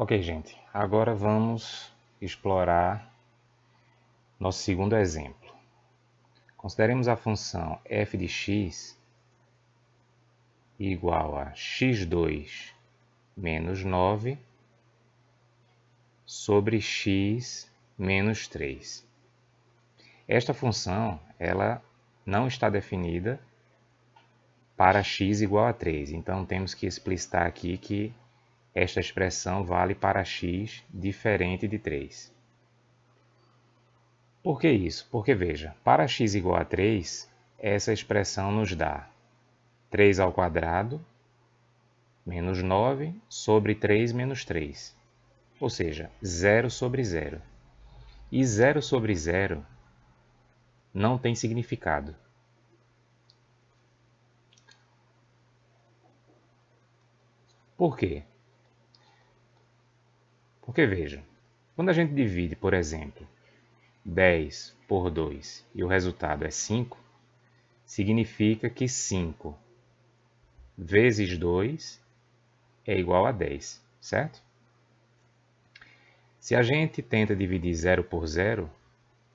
Ok, gente, agora vamos explorar nosso segundo exemplo. Consideremos a função f de x igual a x2 menos 9 sobre x menos 3. Esta função ela não está definida para x igual a 3, então temos que explicitar aqui que esta expressão vale para x diferente de 3. Por que isso? Porque, veja, para x igual a 3, essa expressão nos dá 3 ao quadrado menos 9 sobre 3 menos 3, ou seja, 0 sobre 0. E 0 sobre 0 não tem significado. Por quê? Porque, veja, quando a gente divide, por exemplo, 10 por 2 e o resultado é 5, significa que 5 vezes 2 é igual a 10, certo? Se a gente tenta dividir 0 por 0,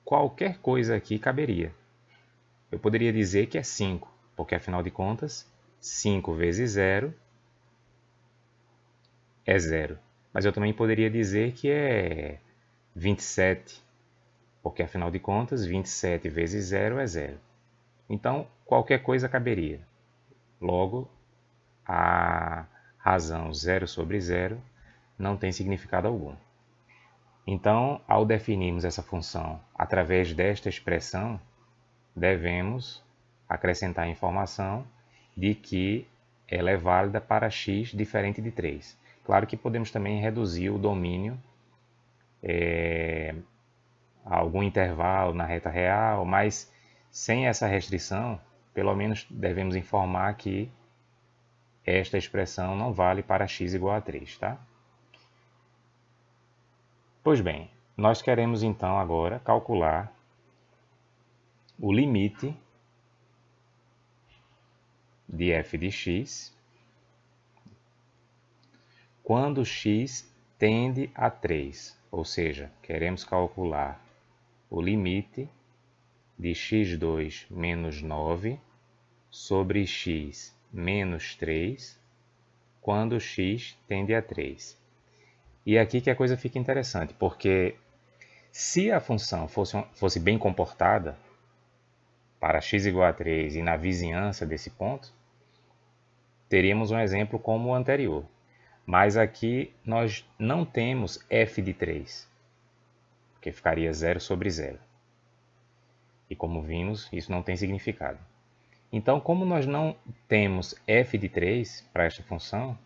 qualquer coisa aqui caberia. Eu poderia dizer que é 5, porque afinal de contas, 5 vezes 0 é 0. Mas eu também poderia dizer que é 27, porque afinal de contas, 27 vezes 0 é 0. Então, qualquer coisa caberia. Logo, a razão 0 sobre 0 não tem significado algum. Então, ao definirmos essa função através desta expressão, devemos acrescentar a informação de que ela é válida para x diferente de 3. Claro que podemos também reduzir o domínio a algum intervalo na reta real, mas sem essa restrição, pelo menos devemos informar que esta expressão não vale para x igual a 3, tá? Pois bem, nós queremos então agora calcular o limite de f de x quando x tende a 3, ou seja, queremos calcular o limite de x2 menos 9 sobre x menos 3 quando x tende a 3. E é aqui que a coisa fica interessante, porque se a função fosse bem comportada para x igual a 3 e na vizinhança desse ponto, teríamos um exemplo como o anterior. Mas aqui nós não temos f de 3, porque ficaria 0 sobre 0. E como vimos, isso não tem significado. Então, como nós não temos f de 3 para esta função,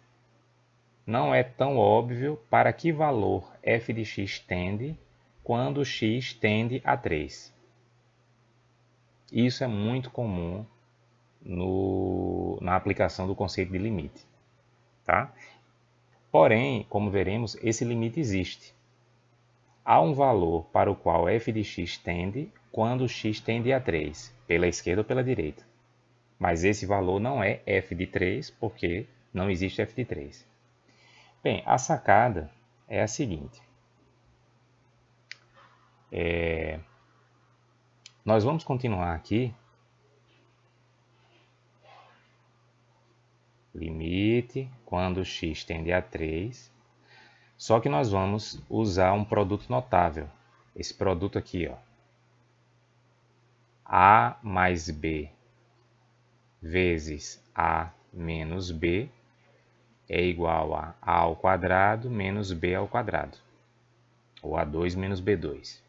não é tão óbvio para que valor f de x tende quando x tende a 3. Isso é muito comum na aplicação do conceito de limite. Tá? Porém, como veremos, esse limite existe. Há um valor para o qual f de x tende quando x tende a 3, pela esquerda ou pela direita. Mas esse valor não é f de 3, porque não existe f de 3. Bem, a sacada é a seguinte. Nós vamos continuar aqui. Limite quando x tende a 3. Só que nós vamos usar um produto notável. Esse produto aqui, ó. A mais b vezes a menos b é igual a ao quadrado menos b ao quadrado. Ou a2 menos b2.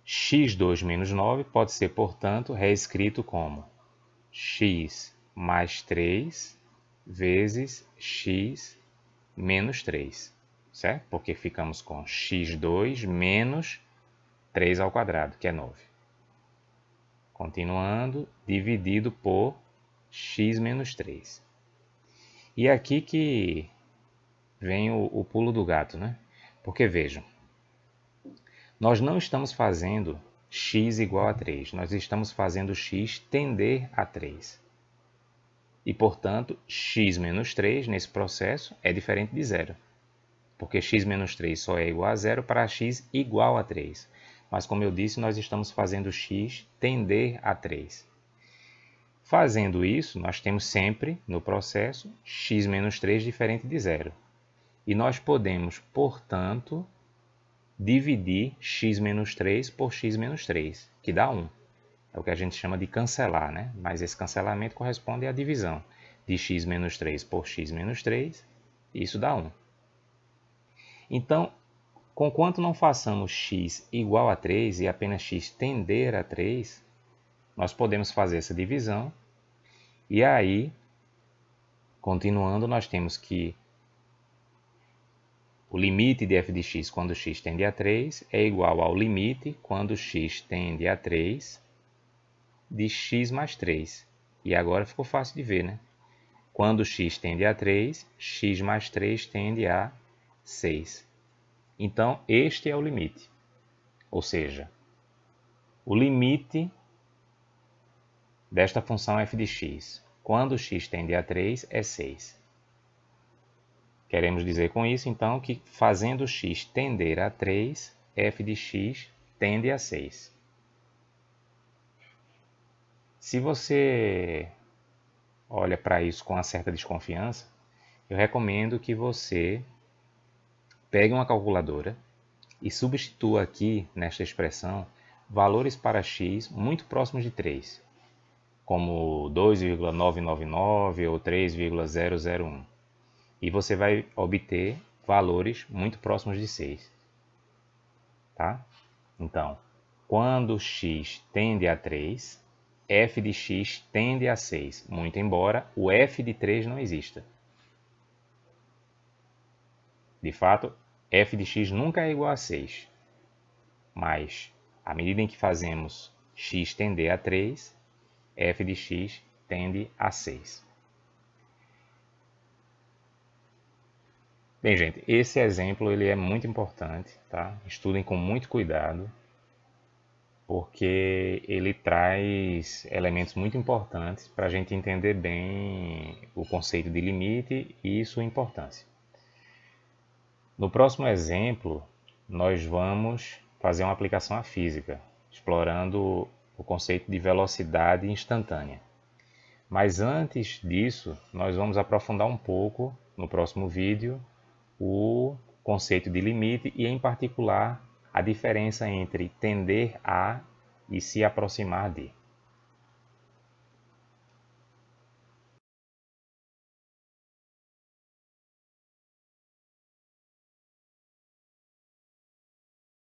x2 menos 9 pode ser, portanto, reescrito como x mais 3 vezes x menos 3, certo? Porque ficamos com x2 menos 3 ao quadrado, que é 9. Continuando, dividido por x menos 3. E é aqui que vem o pulo do gato, né? Porque vejam, nós não estamos fazendo x igual a 3, nós estamos fazendo x tender a 3. E, portanto, x menos 3 nesse processo é diferente de zero. Porque x menos 3 só é igual a zero para x igual a 3. Mas, como eu disse, nós estamos fazendo x tender a 3. Fazendo isso, nós temos sempre, no processo, x menos 3 diferente de zero. E nós podemos, portanto, dividir x menos 3 por x menos 3, que dá 1. É o que a gente chama de cancelar, né? Mas esse cancelamento corresponde à divisão de x menos 3 por x menos 3, e isso dá 1. Então, conquanto não façamos x igual a 3 e apenas x tender a 3, nós podemos fazer essa divisão. E aí, continuando, nós temos que o limite de f de x quando x tende a 3 é igual ao limite quando x tende a 3 de x mais 3. E agora ficou fácil de ver, né? Quando x tende a 3, x mais 3 tende a 6. Então, este é o limite. Ou seja, o limite desta função f de x, quando x tende a 3, é 6. Queremos dizer com isso, então, que fazendo x tender a 3, f de x tende a 6. Se você olha para isso com uma certa desconfiança, eu recomendo que você pegue uma calculadora e substitua aqui, nesta expressão, valores para x muito próximos de 3, como 2,999 ou 3,001. E você vai obter valores muito próximos de 6. Tá? Então, quando x tende a 3, f de x tende a 6, muito embora o f de 3 não exista. De fato, f de x nunca é igual a 6. Mas, à medida em que fazemos x tender a 3, f de x tende a 6. Bem, gente, esse exemplo ele é muito importante, tá? Estudem com muito cuidado, porque ele traz elementos muito importantes para a gente entender bem o conceito de limite e sua importância. No próximo exemplo, nós vamos fazer uma aplicação à física, explorando o conceito de velocidade instantânea. Mas antes disso, nós vamos aprofundar um pouco, no próximo vídeo, o conceito de limite e, em particular, a diferença entre tender a e se aproximar de.